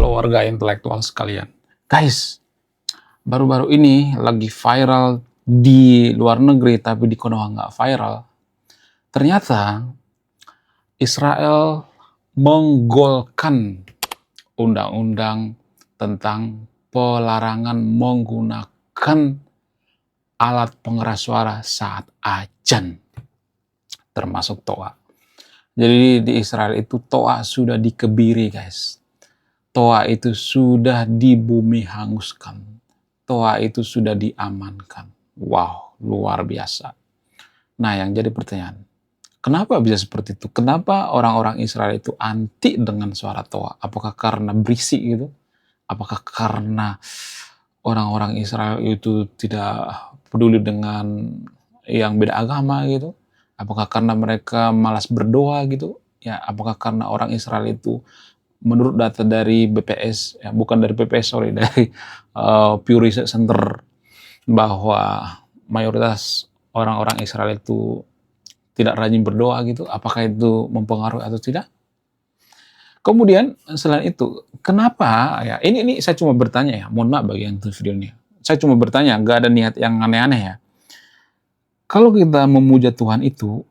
keluarga intelektual sekalian. Guys, baru-baru ini lagi viral di luar negeri tapi di Konoha nggak viral. Ternyata Israel menggolkan undang-undang tentang pelarangan menggunakan alat pengeras suara saat azan, termasuk toa. Jadi di Israel itu toa sudah dikebiri, guys. Toa itu sudah dibumi hanguskan. Toa itu sudah diamankan. Wow, luar biasa. Nah, yang jadi pertanyaan, kenapa bisa seperti itu? Kenapa orang-orang Israel itu anti dengan suara toa? Apakah karena berisik gitu? Apakah karena orang-orang Israel itu tidak peduli dengan yang beda agama gitu? Apakah karena mereka malas berdoa gitu? Ya, apakah karena orang Israel itu menurut data dari BPS, ya, bukan dari BPS, sorry, dari Pew Research Center, bahwa mayoritas orang-orang Israel itu tidak rajin berdoa gitu. Apakah itu mempengaruhi atau tidak? Kemudian selain itu, kenapa ya? Ini saya cuma bertanya ya. Mohon maaf bagi yang nonton video ini. Saya cuma bertanya, nggak ada niat yang aneh-aneh ya. Kalau kita memuja Tuhan itu,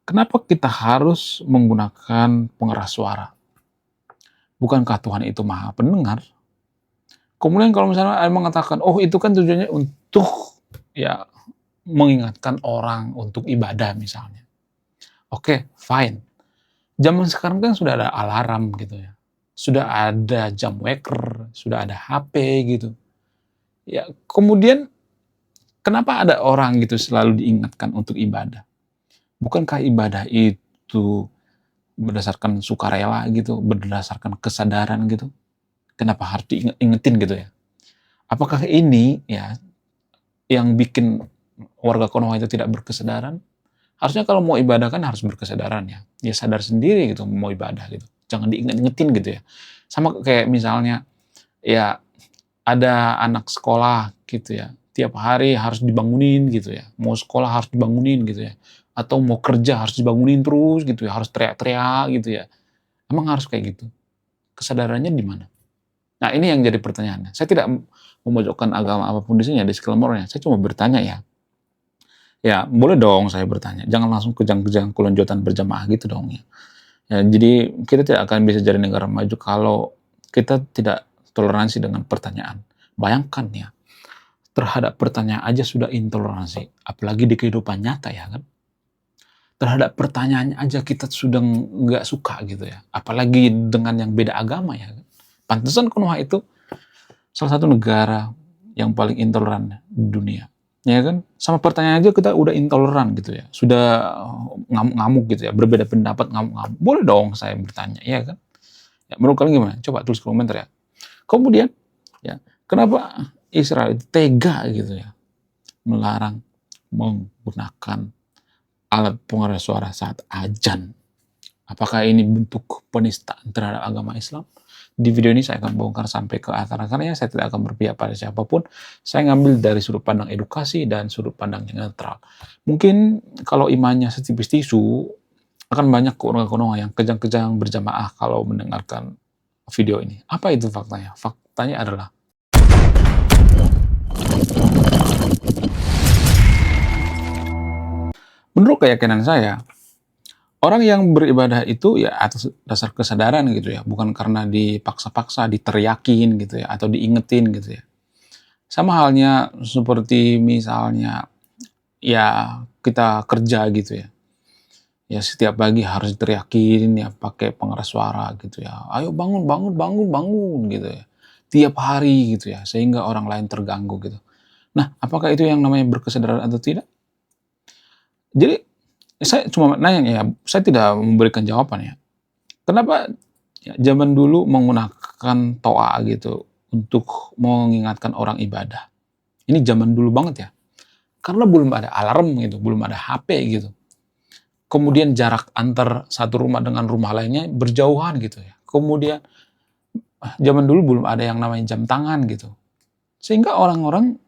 kenapa kita harus menggunakan pengeras suara? Bukankah Tuhan itu maha pendengar? Kemudian kalau misalnya ada mengatakan, oh itu kan tujuannya untuk ya mengingatkan orang untuk ibadah misalnya. Oke, fine. Zaman sekarang kan sudah ada alarm gitu ya. Sudah ada jam waker, sudah ada HP gitu. Ya, kemudian kenapa ada orang gitu selalu diingatkan untuk ibadah? Bukankah ibadah itu berdasarkan sukarela gitu, berdasarkan kesadaran gitu? Kenapa harus diingetin gitu ya? Apakah ini ya yang bikin warga Konoha itu tidak berkesadaran? Harusnya kalau mau ibadah kan harus berkesadaran ya. Ya sadar sendiri gitu mau ibadah gitu. Jangan diinget-ingetin gitu ya. Sama kayak misalnya ya ada anak sekolah gitu ya. Tiap hari harus dibangunin gitu ya. Mau sekolah harus dibangunin gitu ya. Atau mau kerja harus dibangunin terus gitu ya. Harus teriak-teriak gitu ya. Emang harus kayak gitu? Kesadarannya di mana? Nah, ini yang jadi pertanyaannya. Saya tidak memojokkan agama apapun di sini ya, disclaimer-nya. Saya cuma bertanya ya. Ya, boleh dong saya bertanya. Jangan langsung kejang-kejang kelonjotan berjamaah gitu dong ya. Ya, jadi kita tidak akan bisa jadi negara maju kalau kita tidak toleransi dengan pertanyaan. Bayangkan ya, terhadap pertanyaan aja sudah intoleransi. Apalagi di kehidupan nyata ya kan. Terhadap pertanyaannya aja kita sudah nggak suka gitu ya. Apalagi dengan yang beda agama ya kan. Pantesan Konoha itu salah satu negara yang paling intoleran di dunia. Ya kan? Sama pertanyaan aja kita udah intoleran gitu ya. Sudah ngamuk-ngamuk gitu ya. Berbeda pendapat ngamuk-ngamuk. Boleh dong saya bertanya, ya kan? Ya, menurut kalian gimana? Coba tulis komentar ya. Kemudian, ya, kenapa Israel itu tega gitu ya melarang menggunakan alat pengeras suara saat azan? Apakah ini bentuk penistaan terhadap agama Islam? Di video ini saya akan bongkar sampai ke akar-akarnya. Saya tidak akan berpihak pada siapapun. Saya ngambil dari sudut pandang edukasi dan sudut pandang yang netral. Mungkin kalau imannya setipis tisu, akan banyak keluarga Konoha yang kejang-kejang berjamaah kalau mendengarkan video ini. Apa itu faktanya? Faktanya adalah menurut keyakinan saya, orang yang beribadah itu ya atas dasar kesadaran gitu ya, bukan karena dipaksa-paksa, diteriakin gitu ya, atau diingetin gitu ya. Sama halnya seperti misalnya ya kita kerja gitu ya. Ya setiap pagi harus diteriakin ya pakai pengeras suara gitu ya. Ayo bangun, bangun, bangun, bangun gitu ya. Tiap hari gitu ya, sehingga orang lain terganggu gitu. Nah, apakah itu yang namanya berkesadaran atau tidak? Jadi saya cuma nanya ya, saya tidak memberikan jawaban ya. Kenapa ya, zaman dulu menggunakan toa gitu untuk mengingatkan orang ibadah? Ini zaman dulu banget ya. Karena belum ada alarm gitu, belum ada HP gitu. Kemudian jarak antar satu rumah dengan rumah lainnya berjauhan gitu ya. Kemudian zaman dulu belum ada yang namanya jam tangan gitu. Sehingga orang-orang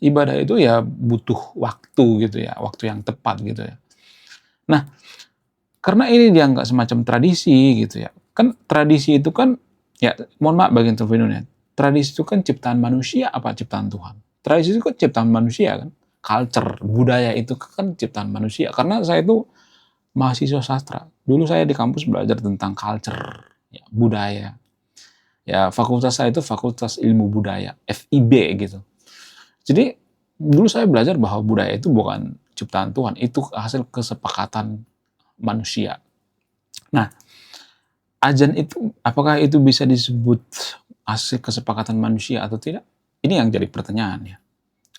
ibadah itu ya butuh waktu gitu ya, waktu yang tepat gitu ya. Nah, karena ini dianggap semacam tradisi gitu ya. Kan tradisi itu kan Ya, mohon maaf bagi interviewernya. Tradisi itu kan ciptaan manusia apa ciptaan Tuhan? Tradisi itu kan ciptaan manusia kan? Culture, budaya itu kan ciptaan manusia. Karena saya itu mahasiswa sastra. Dulu saya di kampus belajar tentang culture, ya, budaya. Ya, fakultas saya itu Fakultas Ilmu Budaya, FIB gitu. Jadi, dulu saya belajar bahwa budaya itu bukan ciptaan Tuhan, itu hasil kesepakatan manusia. Nah, ajan itu, apakah itu bisa disebut hasil kesepakatan manusia atau tidak? Ini yang jadi pertanyaan ya.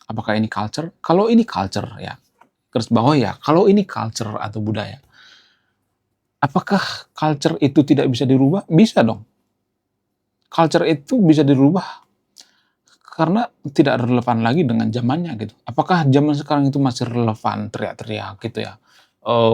Apakah ini culture? Kalau ini culture ya, garis bawah ya, kalau ini culture atau budaya, apakah culture itu tidak bisa dirubah? Bisa dong. Culture itu bisa dirubah karena tidak relevan lagi dengan zamannya gitu. Apakah zaman sekarang itu masih relevan teriak-teriak gitu ya,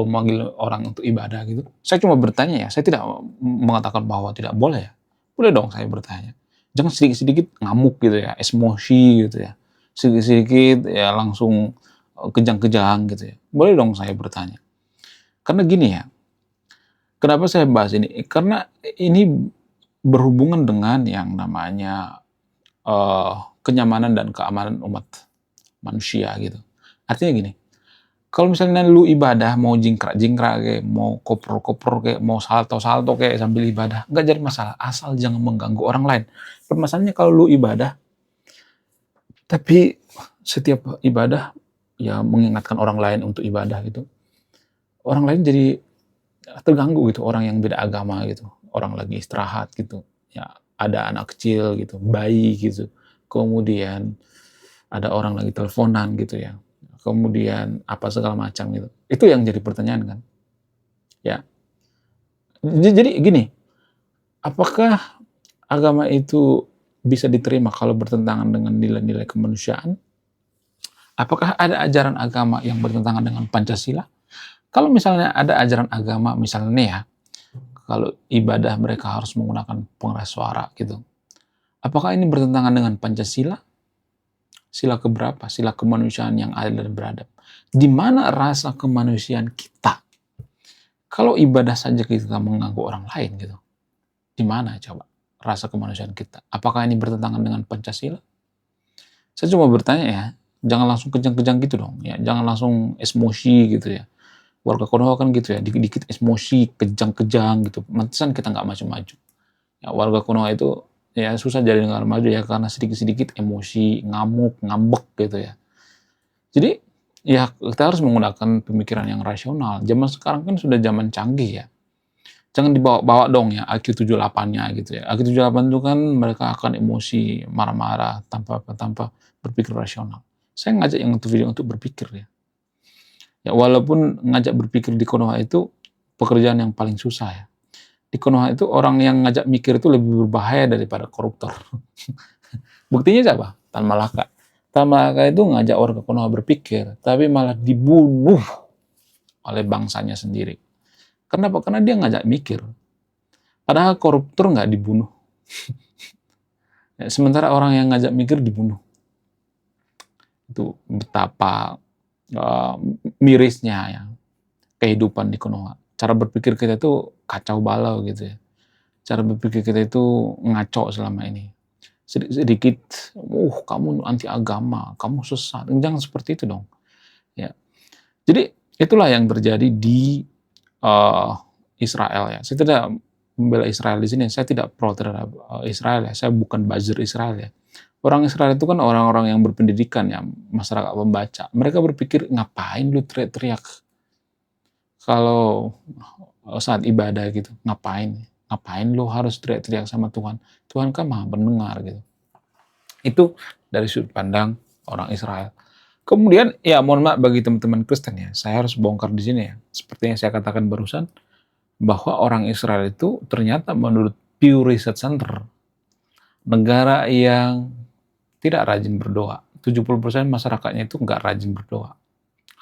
manggil orang untuk ibadah gitu? Saya cuma bertanya ya, saya tidak mengatakan bahwa tidak boleh ya. Boleh dong saya bertanya. Jangan sedikit-sedikit ngamuk gitu ya, emosi gitu ya. Sedikit-sedikit ya langsung kejang-kejang gitu ya. Boleh dong saya bertanya. Karena gini ya, kenapa saya bahas ini? Karena ini berhubungan dengan yang namanya kenyamanan dan keamanan umat manusia gitu. Artinya gini, kalau misalnya lu ibadah mau jingkrak-jingkrak kayak, mau koprol-koprol kayak, mau salto-salto kayak sambil ibadah, nggak jadi masalah, asal jangan mengganggu orang lain. Permasalahannya kalau lu ibadah, tapi setiap ibadah ya mengingatkan orang lain untuk ibadah gitu, orang lain jadi terganggu gitu, orang yang beda agama gitu, orang lagi istirahat gitu, ya ada anak kecil gitu, bayi gitu, kemudian ada orang lagi teleponan gitu ya, kemudian apa segala macam gitu. Itu yang jadi pertanyaan kan, ya. Jadi gini, apakah agama itu bisa diterima kalau bertentangan dengan nilai-nilai kemanusiaan? Apakah ada ajaran agama yang bertentangan dengan Pancasila? Kalau misalnya ada ajaran agama, misalnya nih ya, kalau ibadah mereka harus menggunakan pengeras suara gitu. Apakah ini bertentangan dengan Pancasila? Sila keberapa? Sila kemanusiaan yang adil dan beradab. Di mana rasa kemanusiaan kita? Kalau ibadah saja kita mengganggu orang lain gitu. Di mana coba rasa kemanusiaan kita? Apakah ini bertentangan dengan Pancasila? Saya cuma bertanya ya, jangan langsung kejang-kejang gitu dong. Ya, jangan langsung emosi gitu ya. Warga Konoha kan gitu ya, dikit-dikit emosi, kejang-kejang gitu. Mantesan kita nggak maju-maju. Ya, warga Konoha itu ya susah jadi negara maju ya karena sedikit-sedikit emosi, ngamuk, ngambek gitu ya. Jadi ya kita harus menggunakan pemikiran yang rasional. Zaman sekarang kan sudah zaman canggih ya. Jangan dibawa-bawa dong ya IQ 78-nya gitu ya. IQ 78 itu kan mereka akan emosi, marah-marah tanpa berpikir rasional. Saya ngajak yang untuk video untuk berpikir ya. Ya walaupun ngajak berpikir di Konoha itu pekerjaan yang paling susah ya. Di Konoha itu orang yang ngajak mikir itu lebih berbahaya daripada koruptor. Buktinya siapa? Tan Malaka. Tan Malaka itu ngajak warga Konoha berpikir, tapi malah dibunuh oleh bangsanya sendiri. Kenapa? Karena dia ngajak mikir. Padahal koruptor nggak dibunuh. Sementara orang yang ngajak mikir dibunuh. Itu betapa mirisnya ya kehidupan di Konoha. Cara berpikir kita itu kacau balau gitu ya. Cara berpikir kita itu ngaco selama ini. Sedikit, kamu anti agama, kamu sesat. Jangan seperti itu dong. Ya. Jadi itulah yang terjadi di Israel ya. Saya tidak membela Israel di sini. Saya tidak pro terhadap Israel ya. Saya bukan buzzer Israel ya. Orang Israel itu kan orang-orang yang berpendidikan ya, masyarakat pembaca. Mereka berpikir, ngapain lu teriak-teriak kalau saat ibadah gitu? Ngapain? Ngapain lu harus teriak-teriak sama Tuhan? Tuhan kan maha pendengar gitu. Itu dari sudut pandang orang Israel. Kemudian, ya mohon maaf bagi teman-teman Kristen ya, saya harus bongkar di sini ya. Seperti yang saya katakan barusan, bahwa orang Israel itu ternyata menurut Pew Research Center, negara yang tidak rajin berdoa. 70% masyarakatnya itu nggak rajin berdoa.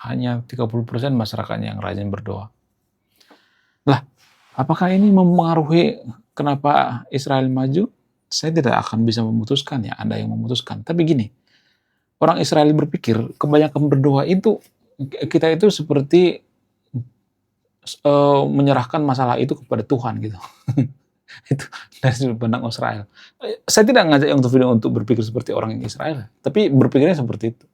Hanya 30% masyarakatnya yang rajin berdoa. Lah, apakah ini mempengaruhi kenapa Israel maju? Saya tidak akan bisa memutuskan ya, Anda yang memutuskan. Tapi gini, orang Israel berpikir kebanyakan berdoa itu, kita itu seperti menyerahkan masalah itu kepada Tuhan gitu. Itu dari sudut pandang Israel. Saya tidak ngajak yang untuk video untuk berpikir seperti orang Israel, tapi berpikirnya seperti itu.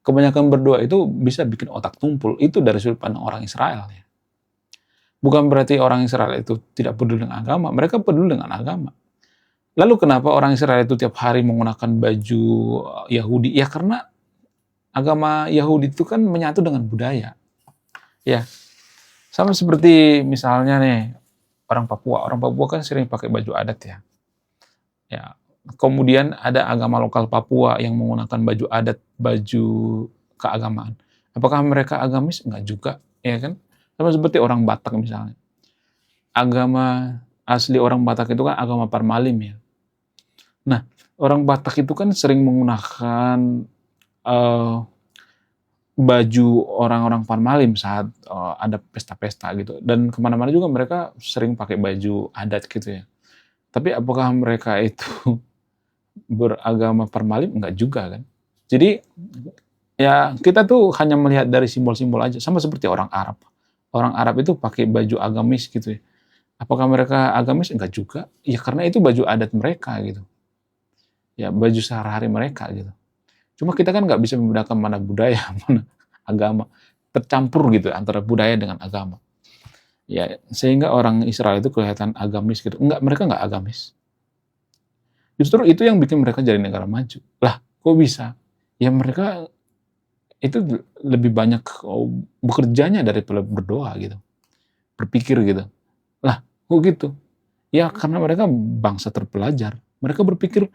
Kebanyakan berdoa itu bisa bikin otak tumpul, itu dari sudut pandang orang Israel ya. Bukan berarti orang Israel itu tidak peduli dengan agama, mereka peduli dengan agama. Lalu kenapa orang Israel itu tiap hari menggunakan baju Yahudi? Ya karena agama Yahudi itu kan menyatu dengan budaya. Ya, sama seperti misalnya nih orang Papua. Orang Papua kan sering pakai baju adat ya. Ya, kemudian ada agama lokal Papua yang menggunakan baju adat, baju keagamaan. Apakah mereka agamis? Enggak juga, ya kan? Sama seperti orang Batak misalnya. Agama asli orang Batak itu kan agama Parmalim ya. Nah, orang Batak itu kan sering menggunakan baju orang-orang Parmalim saat ada pesta-pesta gitu. Dan kemana-mana juga mereka sering pakai baju adat gitu ya. Tapi apakah mereka itu beragama Parmalim? Enggak juga kan. Jadi ya kita tuh hanya melihat dari simbol-simbol aja. Sama seperti orang Arab. Orang Arab itu pakai baju agamis gitu ya. Apakah mereka agamis? Enggak juga. Ya karena itu baju adat mereka gitu. Ya baju sehari-hari mereka gitu. Cuma kita kan nggak bisa membedakan mana budaya, mana agama. Tercampur gitu antara budaya dengan agama. Ya, sehingga orang Israel itu kelihatan agamis gitu. Enggak, mereka nggak agamis. Justru itu yang bikin mereka jadi negara maju. Lah, kok bisa? Ya mereka itu lebih banyak bekerjanya daripada berdoa gitu. Berpikir gitu. Lah, kok gitu? Ya karena mereka bangsa terpelajar. Mereka berpikir,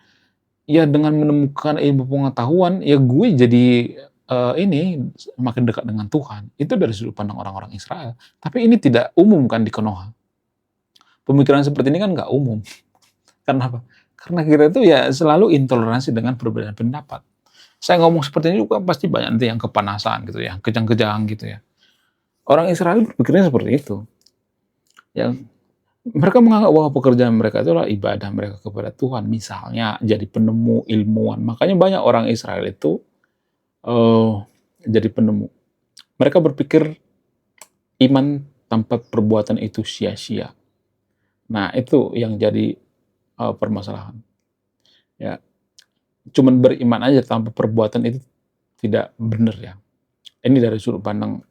ya dengan menemukan ilmu pengetahuan, ya gue jadi ini makin dekat dengan Tuhan. Itu dari sudut pandang orang-orang Israel. Tapi ini tidak umum kan di Konoha. Pemikiran seperti ini kan nggak umum. Karena apa? Karena kita itu ya selalu intoleransi dengan perbedaan pendapat. Saya ngomong seperti ini juga pasti banyak nanti yang kepanasan gitu ya, kejang-kejang gitu ya. Orang Israel berpikirnya seperti itu. Ya, mereka menganggap bahwa pekerjaan mereka itu adalah ibadah mereka kepada Tuhan. Misalnya jadi penemu, ilmuwan. Makanya banyak orang Israel itu jadi penemu. Mereka berpikir iman tanpa perbuatan itu sia-sia. Nah, itu yang jadi permasalahan. Ya, cuman beriman aja tanpa perbuatan itu tidak benar ya. Ini dari sudut pandang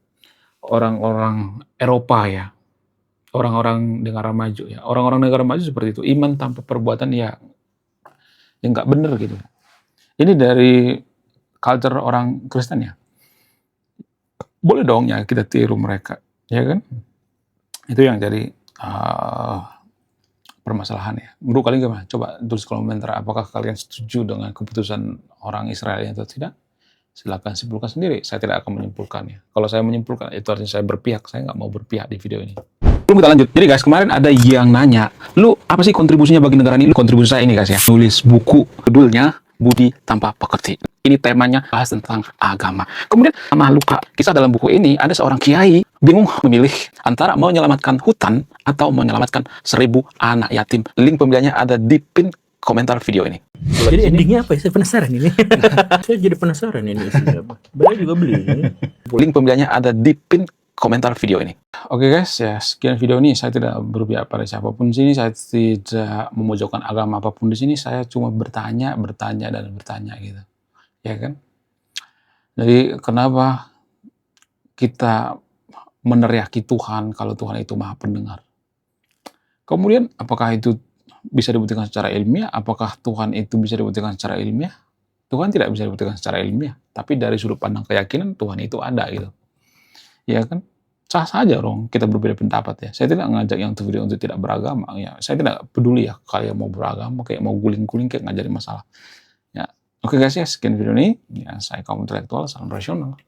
orang-orang Eropa ya. Orang-orang negara maju ya. Orang-orang negara maju seperti itu. Iman tanpa perbuatan ya nggak benar gitu. Ini dari culture orang Kristen ya. Boleh dong ya kita tiru mereka, ya kan? Itu yang jadi permasalahan ya. Menurut kalian gimana? Coba tulis komentar. Apakah kalian setuju dengan keputusan orang Israel atau tidak? Silakan simpulkan sendiri. Saya tidak akan menyimpulkannya. Kalau saya menyimpulkan, itu artinya saya berpihak. Saya nggak mau berpihak di video ini. Belum kita lanjut. Jadi guys, kemarin ada yang nanya, lu apa sih kontribusinya bagi negara ini? Lu kontribusi saya ini guys ya. Nulis buku, judulnya Budi Tanpa Pekerti. Ini temanya bahas tentang agama. Kemudian sama luka. Kisah dalam buku ini ada seorang kiai bingung memilih antara menyelamatkan hutan atau menyelamatkan 1000 anak yatim. Link pembeliannya ada di pin komentar video ini. Jadi endingnya apa ya? Saya penasaran ini. Saya jadi penasaran ini isinya apa. Beliau juga beli ini. Link pembeliannya ada di pin komentar video ini. Oke guys, ya sekian video ini. Saya tidak berpihak pada siapapun di sini. Saya tidak memojokkan agama apapun di sini. Saya cuma bertanya gitu. Ya kan? Jadi kenapa kita meneriaki Tuhan kalau Tuhan itu Maha Pendengar? Kemudian apakah itu bisa dibuktikan secara ilmiah? Apakah Tuhan itu bisa dibuktikan secara ilmiah? Tuhan tidak bisa dibuktikan secara ilmiah. Tapi dari sudut pandang keyakinan Tuhan itu ada gitu. Ya kan? Sah saja dong kita berbeda pendapat ya. Saya tidak ngajak yang video untuk tidak beragama ya. Saya tidak peduli ya kalian mau beragama, kayak mau guling-guling kayak ngajarin masalah. Ya. Oke guys ya, sekian video ini. Ya, saya kaum intelektual, salam rasional.